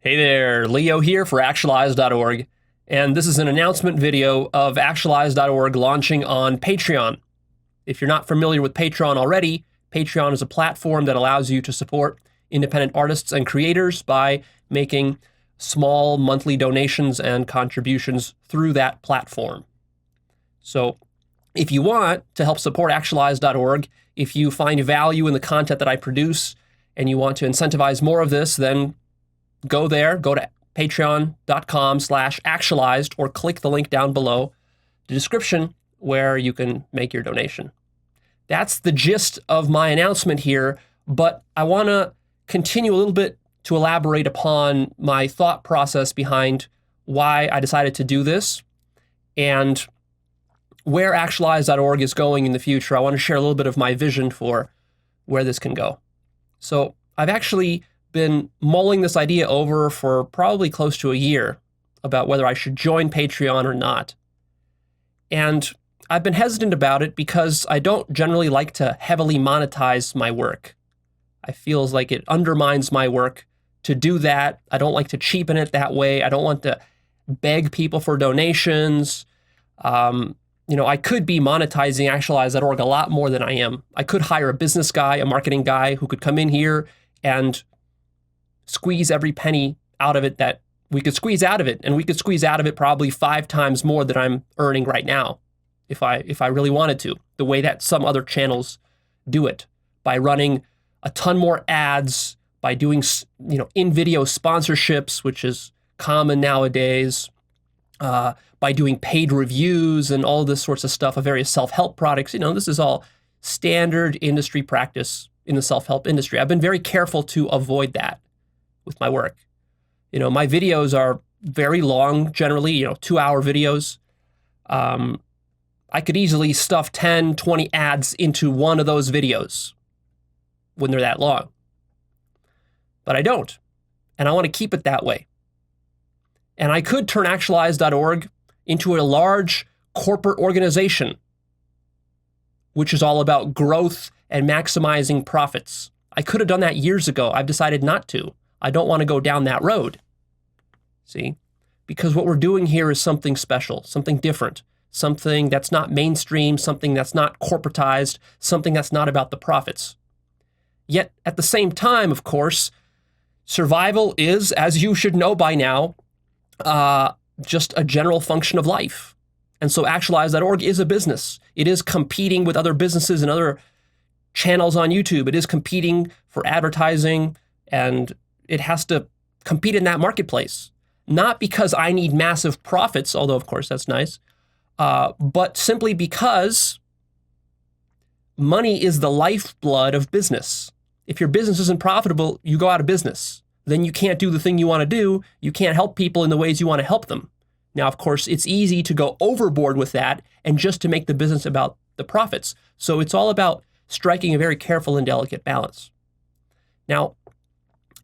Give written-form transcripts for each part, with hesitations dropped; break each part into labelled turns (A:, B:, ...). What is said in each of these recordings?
A: Hey there, Leo here for Actualized.org, and this is an announcement video of Actualized.org launching on Patreon. If you're not familiar with Patreon already, Patreon is a platform that allows you to support independent artists and creators by making small monthly donations and contributions through that platform. So if you want to help support Actualized.org, if you find value in the content that I produce and you want to incentivize more of this, then go there, go to patreon.com/actualized or click the link down below the description where you can make your donation. That's the gist of my announcement here, but I want to continue a little bit to elaborate upon my thought process behind why I decided to do this and where Actualized.org is going in the future. I want to share a little bit of my vision for where this can go. So I've actually been mulling this idea over for probably close to a year about whether I should join Patreon or not. And I've been hesitant about it because I don't generally like to heavily monetize my work. I feel like it undermines my work to do that. I don't like to cheapen it that way. I don't want to beg people for donations. I could be monetizing Actualized.org a lot more than I am. I could hire a business guy, a marketing guy who could come in here and squeeze every penny out of it that we could squeeze out of it. And we could squeeze out of it probably 5 times more than I'm earning right now if I really wanted to, the way that some other channels do it, by running a ton more ads, by doing in-video sponsorships, which is common nowadays, by doing paid reviews and all this sorts of stuff of various self-help products. This is all standard industry practice in the self-help industry. I've been very careful to avoid that with my work. My videos are very long, generally, 2-hour videos. I could easily stuff 10, 20 ads into one of those videos when they're that long. But I don't. And I want to keep it that way. And I could turn Actualized.org into a large corporate organization, which is all about growth and maximizing profits. I could have done that years ago. I've decided not to. I don't want to go down that road. See? Because what we're doing here is something special, something different, something that's not mainstream, something that's not corporatized, something that's not about the profits. Yet at the same time, of course, survival is, as you should know by now, just a general function of life. And so Actualized.org is a business. It is competing with other businesses and other channels on YouTube. It is competing for advertising, and it has to compete in that marketplace. Not because I need massive profits, although of course that's nice, but simply because money is the lifeblood of business. If your business isn't profitable, you go out of business. Then you can't do the thing you want to do. You can't help people in the ways you want to help them. Now, of course, it's easy to go overboard with that and just to make the business about the profits. So it's all about striking a very careful and delicate balance. Now,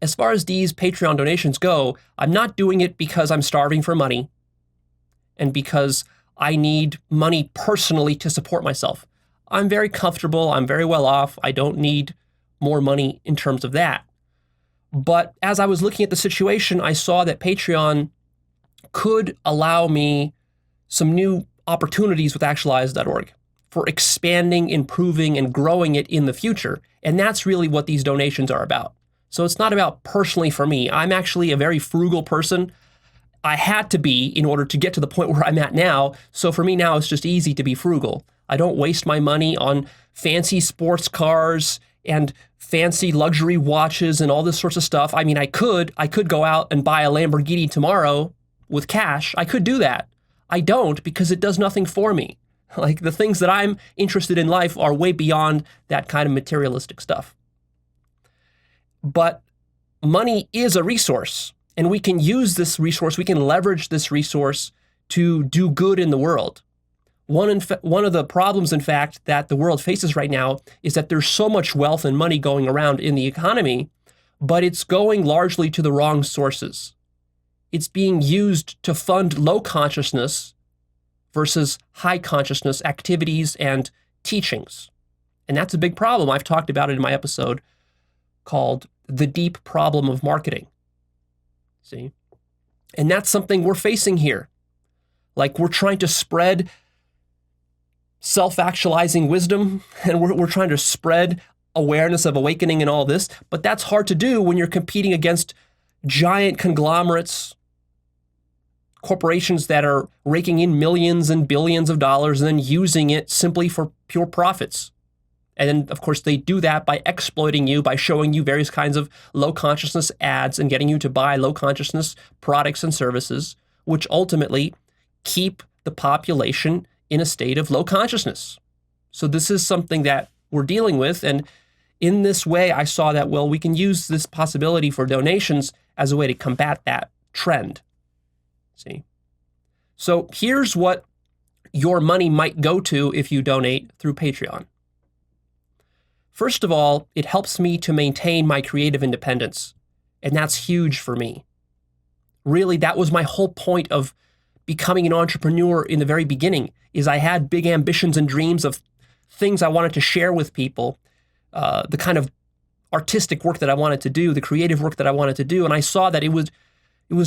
A: as far as these Patreon donations go, I'm not doing it because I'm starving for money and because I need money personally to support myself. I'm very comfortable. I'm very well off. I don't need more money in terms of that. But as I was looking at the situation, I saw that Patreon could allow me some new opportunities with Actualized.org for expanding, improving, and growing it in the future. And that's really what these donations are about. So it's not about personally for me. I'm actually a very frugal person. I had to be in order to get to the point where I'm at now. So for me now, it's just easy to be frugal. I don't waste my money on fancy sports cars and fancy luxury watches and all this sorts of stuff. I mean, I could go out and buy a Lamborghini tomorrow with cash. I could do that. I don't, because it does nothing for me. Like, the things that I'm interested in life are way beyond that kind of materialistic stuff. But money is a resource, and we can use this resource, we can leverage this resource to do good in the world. One of the problems, in fact, that the world faces right now is that there's so much wealth and money going around in the economy, but it's going largely to the wrong sources. It's being used to fund low consciousness versus high consciousness activities and teachings. And that's a big problem. I've talked about it in my episode called The Deep Problem of Marketing. See? And that's something we're facing here. Like, we're trying to spread self-actualizing wisdom, and we're trying to spread awareness of awakening and all this, but that's hard to do when you're competing against giant conglomerates, corporations that are raking in millions and billions of dollars and then using it simply for pure profits. And then, of course, they do that by exploiting you, by showing you various kinds of low consciousness ads and getting you to buy low consciousness products and services, which ultimately keep the population in a state of low consciousness. So this is something that we're dealing with. And in this way, I saw that, well, we can use this possibility for donations as a way to combat that trend. See? So here's what your money might go to if you donate through Patreon. First of all, it helps me to maintain my creative independence, and that's huge for me. Really, that was my whole point of becoming an entrepreneur in the very beginning, is I had big ambitions and dreams of things I wanted to share with people, the kind of artistic work that I wanted to do, the creative work that I wanted to do, and I saw that it was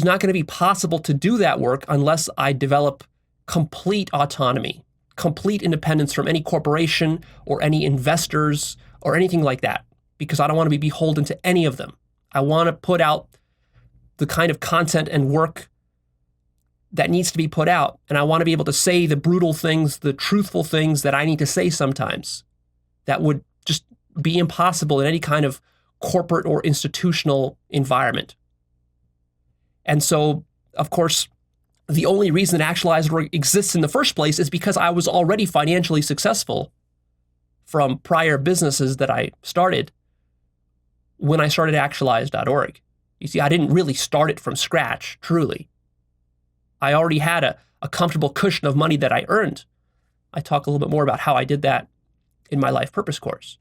A: not going to be possible to do that work unless I develop complete autonomy, complete independence from any corporation or any investors or anything like that, because I don't want to be beholden to any of them. I want to put out the kind of content and work that needs to be put out, and I want to be able to say the brutal things, the truthful things that I need to say sometimes that would just be impossible in any kind of corporate or institutional environment. And so, of course, the only reason that Actualized.org exists in the first place is because I was already financially successful from prior businesses that I started when I started Actualized.org. You see, I didn't really start it from scratch, truly. I already had a comfortable cushion of money that I earned. I talk a little bit more about how I did that in my life purpose course.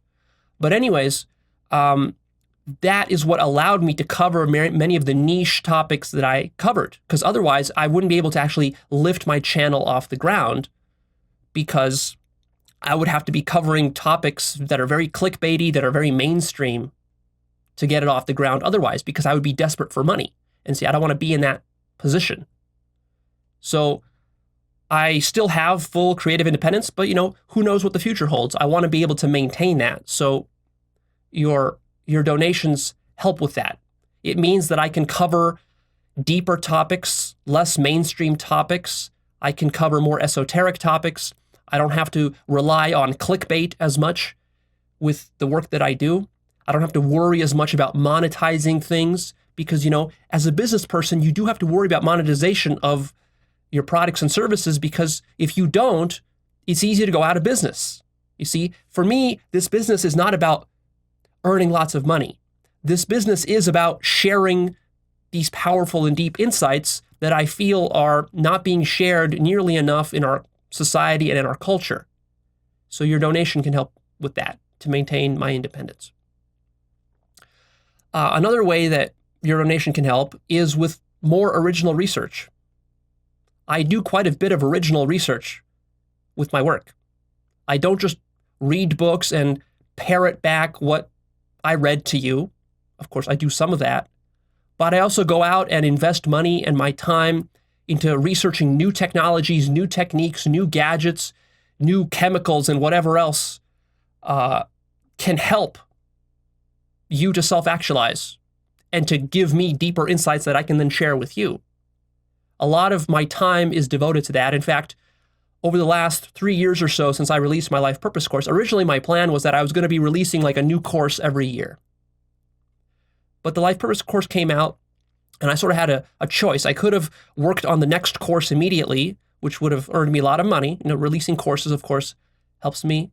A: But anyways, that is what allowed me to cover many of the niche topics that I covered, because otherwise I wouldn't be able to actually lift my channel off the ground, because I would have to be covering topics that are very clickbaity, that are very mainstream to get it off the ground otherwise, because I would be desperate for money. And see, I don't want to be in that position. So I still have full creative independence, but who knows what the future holds? I want to be able to maintain that. So your donations help with that. It means that I can cover deeper topics, less mainstream topics. I can cover more esoteric topics. I don't have to rely on clickbait as much with the work that I do. I don't have to worry as much about monetizing things because, as a business person, you do have to worry about monetization of your products and services, because if you don't, it's easy to go out of business. You see, for me, this business is not about earning lots of money. This business is about sharing these powerful and deep insights that I feel are not being shared nearly enough in our society and in our culture. So your donation can help with that to maintain my independence. Another way that your donation can help is with more original research. I do quite a bit of original research with my work. I don't just read books and parrot back what I read to you. Of course, I do some of that. But I also go out and invest money and my time into researching new technologies, new techniques, new gadgets, new chemicals, and whatever else can help you to self-actualize and to give me deeper insights that I can then share with you. A lot of my time is devoted to that. In fact, over the last 3 years or so since I released my Life Purpose course, originally my plan was that I was going to be releasing like a new course every year. But the Life Purpose course came out, and I sort of had a choice. I could have worked on the next course immediately, which would have earned me a lot of money. Releasing courses, of course, helps me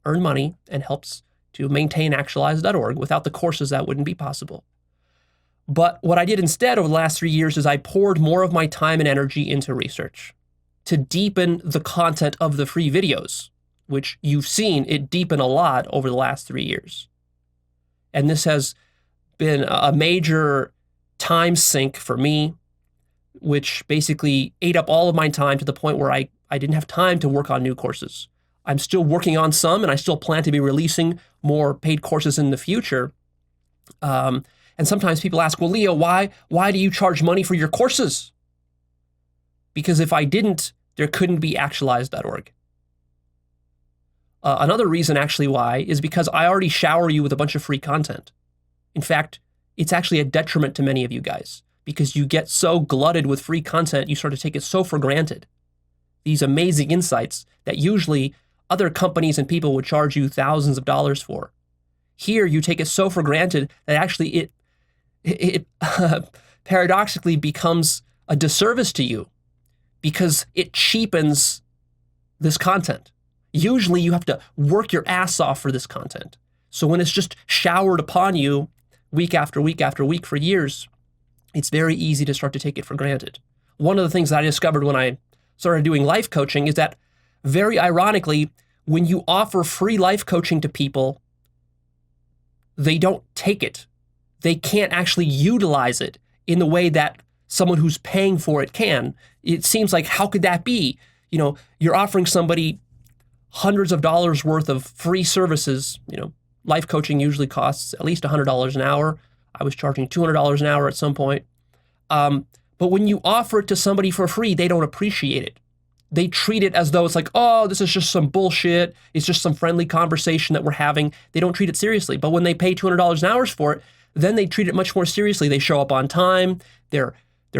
A: earn money and helps to maintain Actualized.org. Without the courses, that wouldn't be possible. But what I did instead over the last 3 years is I poured more of my time and energy into research to deepen the content of the free videos, which you've seen it deepen a lot over the last 3 years. And this has been a major time sink for me, which basically ate up all of my time to the point where I didn't have time to work on new courses. I'm still working on some, and I still plan to be releasing more paid courses in the future. And sometimes people ask, well, Leo, why do you charge money for your courses? Because if I didn't, there couldn't be Actualized.org. Another reason actually why is because I already shower you with a bunch of free content. In fact, it's actually a detriment to many of you guys because you get so glutted with free content, you start to take it so for granted. These amazing insights that usually other companies and people would charge you thousands of dollars for. Here, you take it so for granted that actually it paradoxically becomes a disservice to you because it cheapens this content. Usually you have to work your ass off for this content. So when it's just showered upon you week after week after week for years, it's very easy to start to take it for granted. One of the things that I discovered when I started doing life coaching is that, very ironically, when you offer free life coaching to people, they don't take it. They can't actually utilize it in the way that someone who's paying for it can. It seems like, how could that be? You know, you're offering somebody hundreds of dollars worth of free services. You know, life coaching usually costs at least $100 an hour. I was charging $200 an hour at some point. But when you offer it to somebody for free, they don't appreciate it. They treat it as though it's like, oh, this is just some bullshit. It's just some friendly conversation that we're having. They don't treat it seriously. But when they pay $200 an hour for it, then they treat it much more seriously. They show up on time. They're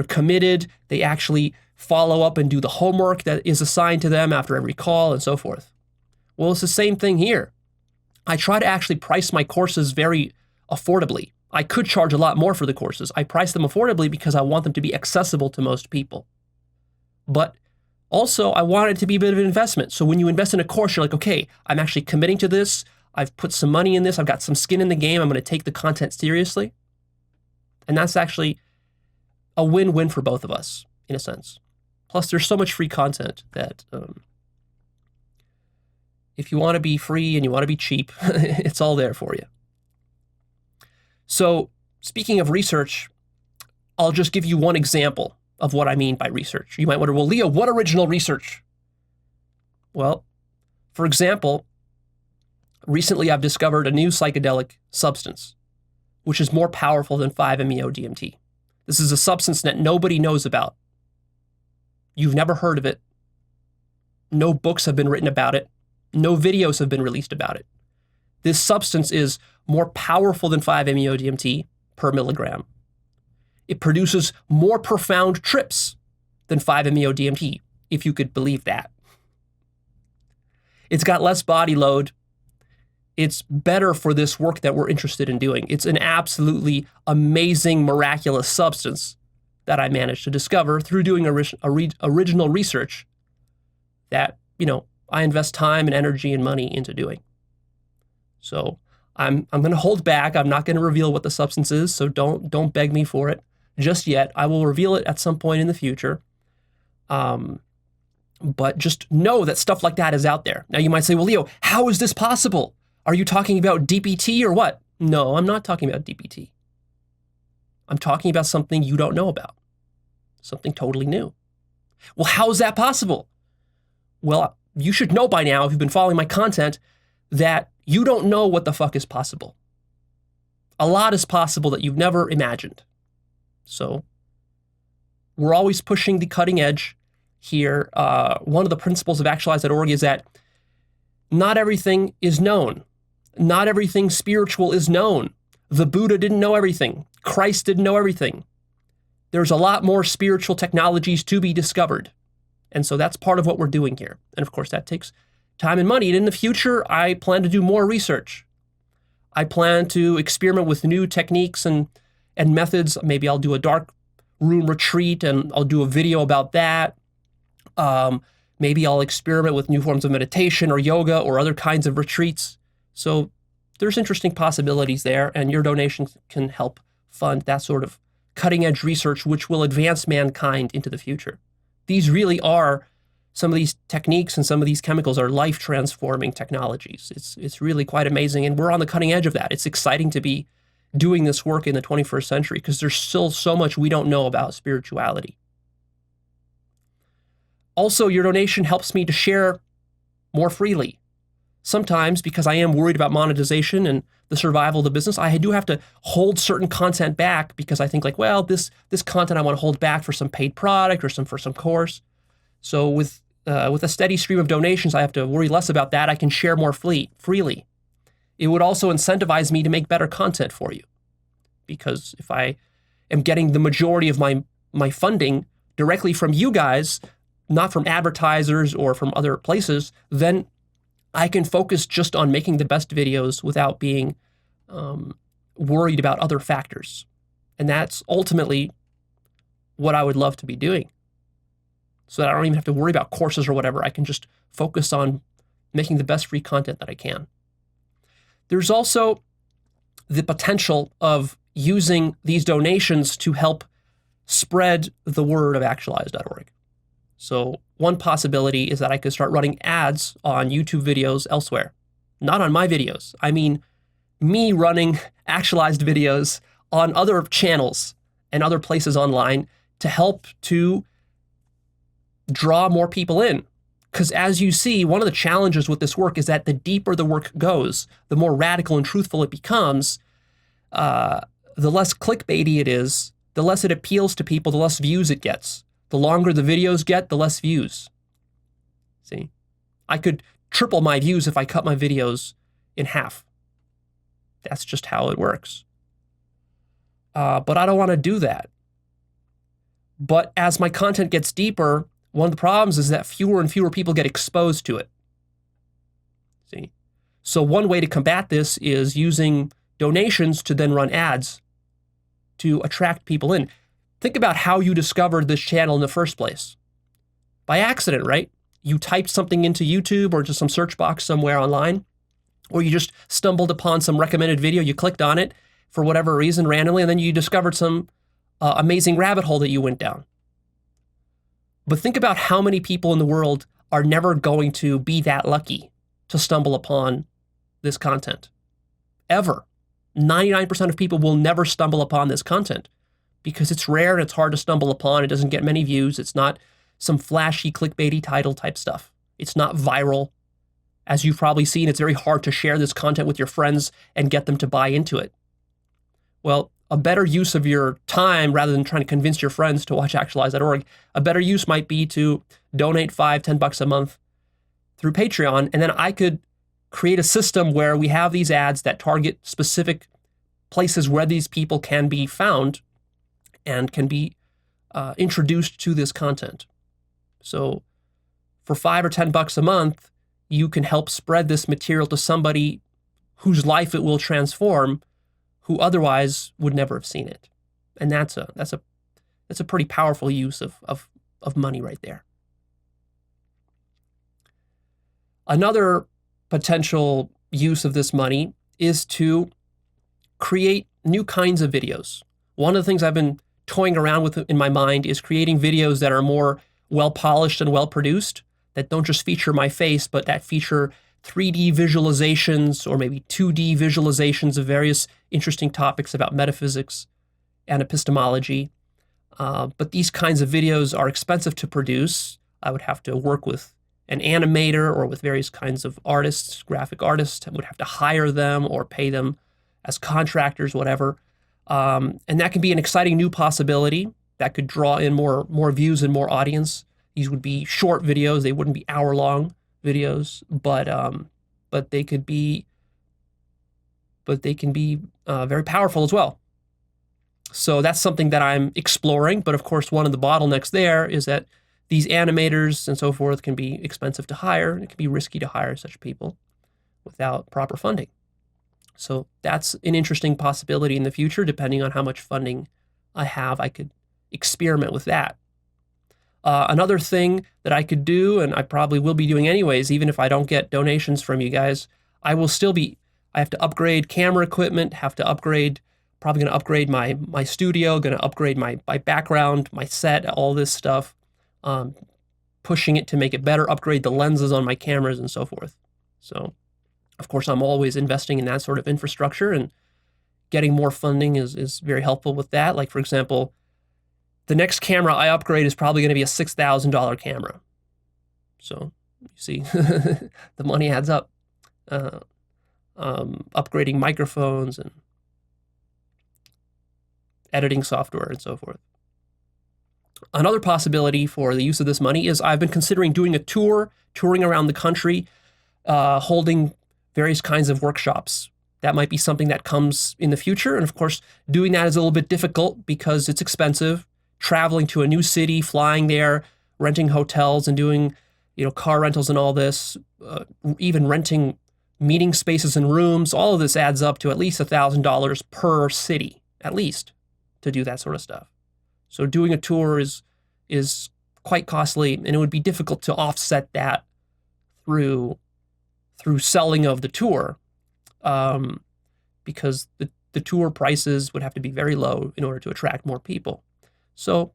A: committed. They actually follow up and do the homework that is assigned to them after every call and so forth. Well, it's the same thing here. I try to actually price my courses very affordably. I could charge a lot more for the courses. I price them affordably because I want them to be accessible to most people. But also, I want it to be a bit of an investment. So when you invest in a course, you're like, okay, I'm actually committing to this. I've put some money in this. I've got some skin in the game. I'm going to take the content seriously. And that's actually a win-win for both of us, in a sense. Plus, there's so much free content that if you want to be free and you want to be cheap, it's all there for you. So speaking of research, I'll just give you one example of what I mean by research. You might wonder, well, Leo, what original research? Well, for example, recently I've discovered a new psychedelic substance, which is more powerful than 5-MeO-DMT. This is a substance that nobody knows about. You've never heard of it. No books have been written about it. No videos have been released about it. This substance is more powerful than 5-MeO-DMT per milligram. It produces more profound trips than 5-MeO-DMT, if you could believe that. It's got less body load. It's better for this work that we're interested in doing. It's an absolutely amazing, miraculous substance that I managed to discover through doing original research that, I invest time and energy and money into doing. So I'm going to hold back. I'm not going to reveal what the substance is, so don't beg me for it just yet. I will reveal it at some point in the future. But just know that stuff like that is out there. Now you might say, well, Leo, how is this possible? Are you talking about DPT or what? No, I'm not talking about DPT. I'm talking about something you don't know about, something totally new. Well, how is that possible? Well, you should know by now, if you've been following my content, that you don't know what the fuck is possible. A lot is possible that you've never imagined. So we're always pushing the cutting edge here. One of the principles of Actualized.org is that not everything is known. Not everything spiritual is known. The Buddha didn't know everything. Christ didn't know everything. There's a lot more spiritual technologies to be discovered. And so that's part of what we're doing here. And of course, that takes time and money. And in the future, I plan to do more research. I plan to experiment with new techniques and methods. Maybe I'll do a dark room retreat and I'll do a video about that. Maybe I'll experiment with new forms of meditation or yoga or other kinds of retreats. So there's interesting possibilities there, and your donations can help fund that sort of cutting edge research, which will advance mankind into the future. These really are, some of these techniques and some of these chemicals are life-transforming technologies. It's really quite amazing, and we're on the cutting edge of that. It's exciting to be doing this work in the 21st century because there's still so much we don't know about spirituality. Also, your donation helps me to share more freely. sometimes, because I am worried about monetization and the survival of the business, I do have to hold certain content back because I think like, well, this content I want to hold back for some paid product or for some course. So with a steady stream of donations, I have to worry less about that. I can share more freely. It would also incentivize me to make better content for you, because if I am getting the majority of my funding directly from you guys, not from advertisers or from other places, then I can focus just on making the best videos without being worried about other factors. And that's ultimately what I would love to be doing. So that I don't even have to worry about courses or whatever. I can just focus on making the best free content that I can. There's also the potential of using these donations to help spread the word of Actualized.org. So one possibility is that I could start running ads on YouTube videos elsewhere. Not on my videos. I mean, me running Actualized videos on other channels and other places online to help to draw more people in. Because as you see, one of the challenges with this work is that the deeper the work goes, the more radical and truthful it becomes, the less clickbaity it is, the less it appeals to people, the less views it gets. The longer the videos get, the less views. See? I could triple my views if I cut my videos in half. That's just how it works. But I don't want to do that. But as my content gets deeper, one of the problems is that fewer and fewer people get exposed to it. See? So one way to combat this is using donations to then run ads to attract people in. Think about how you discovered this channel in the first place. By accident, right? You typed something into YouTube or just some search box somewhere online, or you just stumbled upon some recommended video, you clicked on it for whatever reason randomly, and then you discovered some amazing rabbit hole that you went down. But think about how many people in the world are never going to be that lucky to stumble upon this content. Ever. 99% of people will never stumble upon this content because it's rare and it's hard to stumble upon. It doesn't get many views. It's not some flashy clickbaity title type stuff. It's not viral. As you've probably seen, it's very hard to share this content with your friends and get them to buy into it. Well, a better use of your time, rather than trying to convince your friends to watch Actualized.org, a better use might be to donate $5, $10 a month through Patreon, and then I could create a system where we have these ads that target specific places where these people can be found and can be introduced to this content. So for $5 or $10 a month, you can help spread this material to somebody whose life it will transform, who otherwise would never have seen it. And that's a pretty powerful use of money right there. Another potential use of this money is to create new kinds of videos. One of the things I've been toying around with in my mind is creating videos that are more well-polished and well-produced, that don't just feature my face, but that feature 3D visualizations or maybe 2D visualizations of various interesting topics about metaphysics and epistemology. But these kinds of videos are expensive to produce. I would have to work with an animator or with various kinds of artists, graphic artists. I would have to hire them or pay them as contractors, whatever. And that can be an exciting new possibility that could draw in more views and more audience. These would be short videos. They wouldn't be hour-long videos, but they can be very powerful as well. So that's something that I'm exploring. But of course, one of the bottlenecks there is that these animators and so forth can be expensive to hire. It can be risky to hire such people without proper funding. So that's an interesting possibility in the future. Depending on how much funding I have, I could experiment with that. Another thing that I could do, and I probably will be doing anyways, even if I don't get donations from you guys, I have to upgrade camera equipment, probably going to upgrade my studio, going to upgrade my background, my set, all this stuff, pushing it to make it better, upgrade the lenses on my cameras and so forth. So, of course, I'm always investing in that sort of infrastructure, and getting more funding is very helpful with that. Like, for example, the next camera I upgrade is probably going to be a $6,000 camera. So you see, the money adds up. uh, upgrading microphones and editing software and so forth. Another possibility for the use of this money is I've been considering doing a touring around the country, holding various kinds of workshops. That might be something that comes in the future. And of course, doing that is a little bit difficult because it's expensive. Traveling to a new city, flying there, renting hotels and doing, car rentals and all this, even renting meeting spaces and rooms, all of this adds up to at least $1,000 per city, at least, to do that sort of stuff. So doing a tour is quite costly, and it would be difficult to offset that through selling of the tour, because the tour prices would have to be very low in order to attract more people. So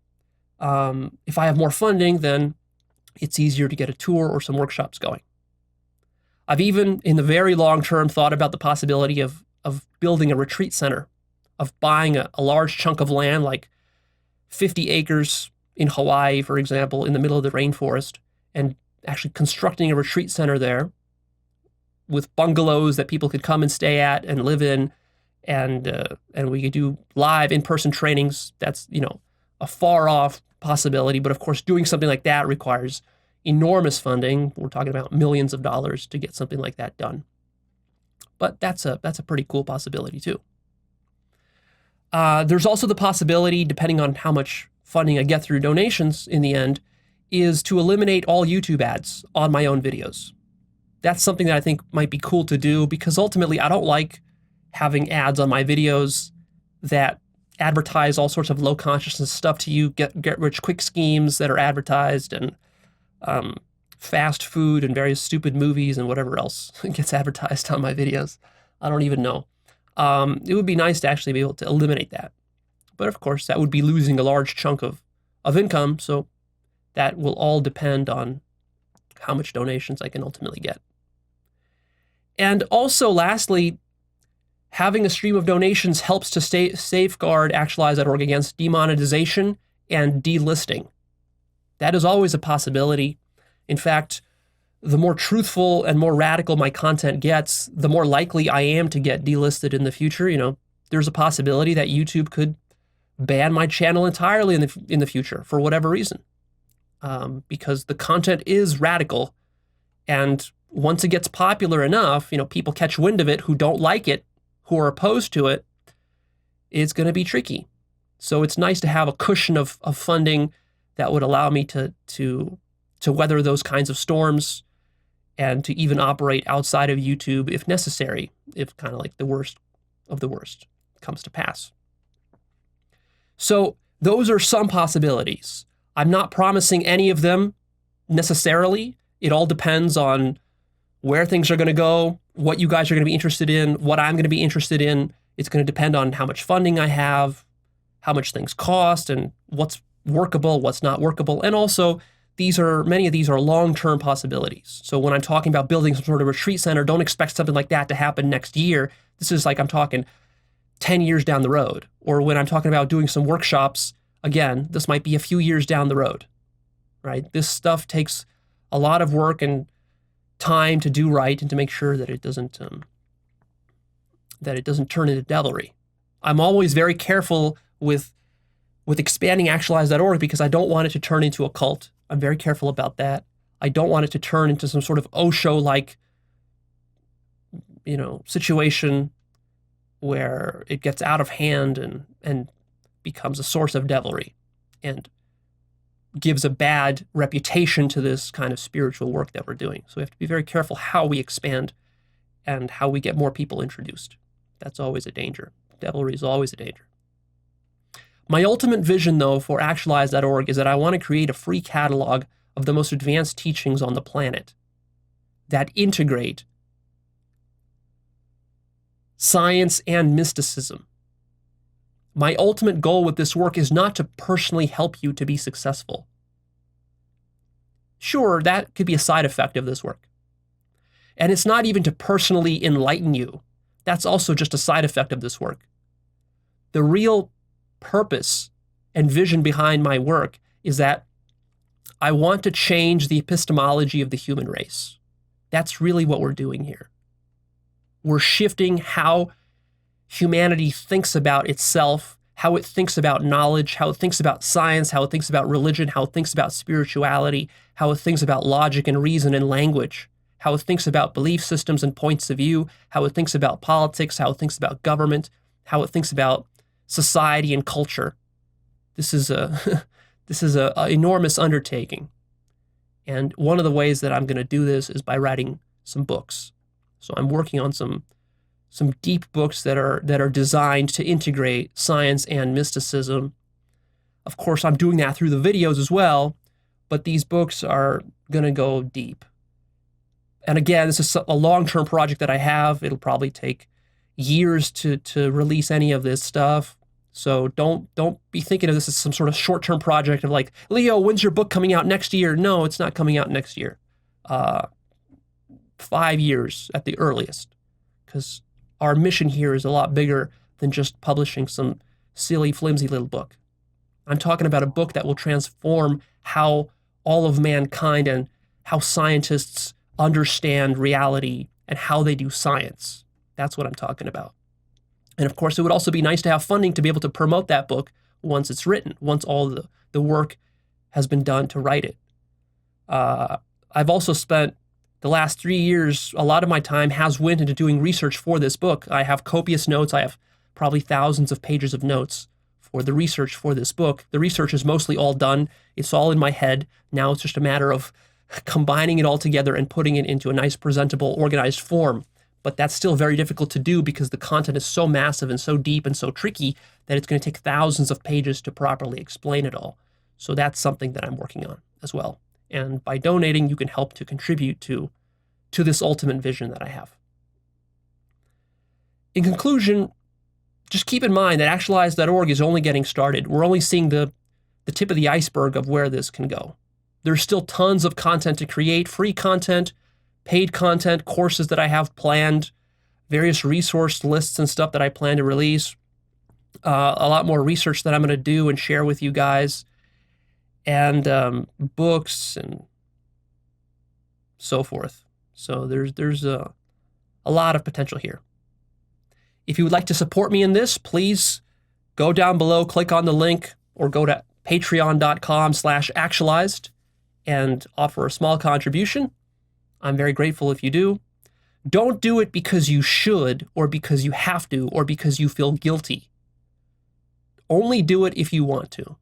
A: if I have more funding, then it's easier to get a tour or some workshops going. I've even, in the very long term, thought about the possibility of building a retreat center, of buying a large chunk of land, like 50 acres in Hawaii, for example, in the middle of the rainforest, and actually constructing a retreat center there with bungalows that people could come and stay at and live in, and we could do live in-person trainings. That's, a far-off possibility, but of course, doing something like that requires enormous funding. We're talking about millions of dollars to get something like that done. But that's a pretty cool possibility too. There's also the possibility, depending on how much funding I get through donations in the end, is to eliminate all YouTube ads on my own videos. That's something that I think might be cool to do, because ultimately I don't like having ads on my videos that advertise all sorts of low consciousness stuff to you, get rich quick schemes that are advertised, and fast food and various stupid movies and whatever else gets advertised on my videos. I don't even know. It would be nice to actually be able to eliminate that. But of course, that would be losing a large chunk of income, so that will all depend on how much donations I can ultimately get. And also, lastly, having a stream of donations helps to safeguard Actualized.org against demonetization and delisting. That is always a possibility. In fact, the more truthful and more radical my content gets, the more likely I am to get delisted in the future. There's a possibility that YouTube could ban my channel entirely in the future for whatever reason, because the content is radical, and once it gets popular enough, people catch wind of it who don't like it, who are opposed to it, it's going to be tricky. So it's nice to have a cushion of funding that would allow me to weather those kinds of storms, and to even operate outside of YouTube if necessary, if kind of like the worst of the worst comes to pass. So those are some possibilities. I'm not promising any of them necessarily. It all depends on where things are going to go, what you guys are going to be interested in, what I'm going to be interested in. It's going to depend on how much funding I have, how much things cost, and what's workable, what's not workable. And also, many of these are long-term possibilities. So when I'm talking about building some sort of retreat center, don't expect something like that to happen next year. This is like I'm talking 10 years down the road. Or when I'm talking about doing some workshops, again, this might be a few years down the road, right? This stuff takes a lot of work and time to do right, and to make sure that it doesn't turn into devilry. I'm always very careful with expanding Actualized.org, because I don't want it to turn into a cult. I'm very careful about that. I don't want it to turn into some sort of Osho-like, situation where it gets out of hand and becomes a source of devilry and gives a bad reputation to this kind of spiritual work that we're doing. So we have to be very careful how we expand and how we get more people introduced. That's always a danger. Devilry is always a danger. My ultimate vision, though, for Actualized.org is that I want to create a free catalog of the most advanced teachings on the planet that integrate science and mysticism. My ultimate goal with this work is not to personally help you to be successful. Sure, that could be a side effect of this work. And it's not even to personally enlighten you. That's also just a side effect of this work. The real purpose and vision behind my work is that I want to change the epistemology of the human race. That's really what we're doing here. We're shifting how humanity thinks about itself, how it thinks about knowledge, how it thinks about science, how it thinks about religion, how it thinks about spirituality, how it thinks about logic and reason and language, how it thinks about belief systems and points of view, how it thinks about politics, how it thinks about government, how it thinks about society and culture. This is a enormous undertaking. And one of the ways that I'm going to do this is by writing some books. So I'm working on some deep books that are designed to integrate science and mysticism. Of course, I'm doing that through the videos as well, but these books are going to go deep. And again, this is a long-term project that I have. It'll probably take years to release any of this stuff. So don't be thinking of this as some sort of short-term project of like, Leo, when's your book coming out next year? No, it's not coming out next year. 5 years at the earliest, because our mission here is a lot bigger than just publishing some silly, flimsy little book. I'm talking about a book that will transform how all of mankind and how scientists understand reality and how they do science. That's what I'm talking about. And of course, it would also be nice to have funding to be able to promote that book once it's written, once all the work has been done to write it. I've also spent the last 3 years, a lot of my time has went into doing research for this book. I have copious notes. I have probably thousands of pages of notes for the research for this book. The research is mostly all done. It's all in my head. Now it's just a matter of combining it all together and putting it into a nice, presentable, organized form. But that's still very difficult to do because the content is so massive and so deep and so tricky that it's going to take thousands of pages to properly explain it all. So that's something that I'm working on as well. And by donating, you can help to contribute to this ultimate vision that I have. In conclusion, just keep in mind that Actualized.org is only getting started. We're only seeing the tip of the iceberg of where this can go. There's still tons of content to create, free content, paid content, courses that I have planned, various resource lists and stuff that I plan to release, a lot more research that I'm going to do and share with you guys, and books and so forth. So there's a lot of potential here. If you would like to support me in this, please go down below, click on the link, or go to patreon.com/actualized and offer a small contribution. I'm very grateful if you do. Don't do it because you should, or because you have to, or because you feel guilty. Only do it if you want to.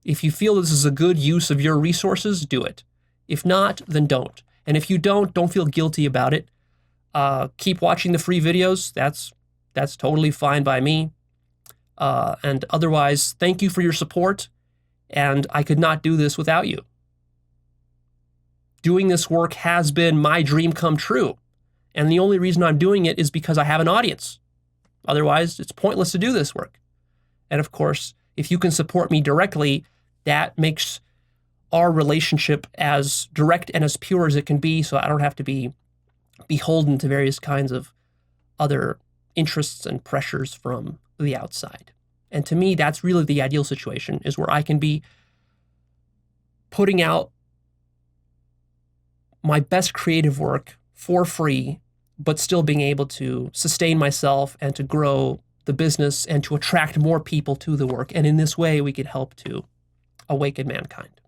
A: If you feel this is a good use of your resources, do it. If not, then don't. And if you don't feel guilty about it. Keep watching the free videos. That's totally fine by me. And otherwise, thank you for your support. And I could not do this without you. Doing this work has been my dream come true. And the only reason I'm doing it is because I have an audience. Otherwise, it's pointless to do this work. And of course, if you can support me directly, that makes our relationship as direct and as pure as it can be, so I don't have to be beholden to various kinds of other interests and pressures from the outside. And to me, that's really the ideal situation, is where I can be putting out my best creative work for free, but still being able to sustain myself and to grow the business and to attract more people to the work. And in this way, we could help to awaken mankind.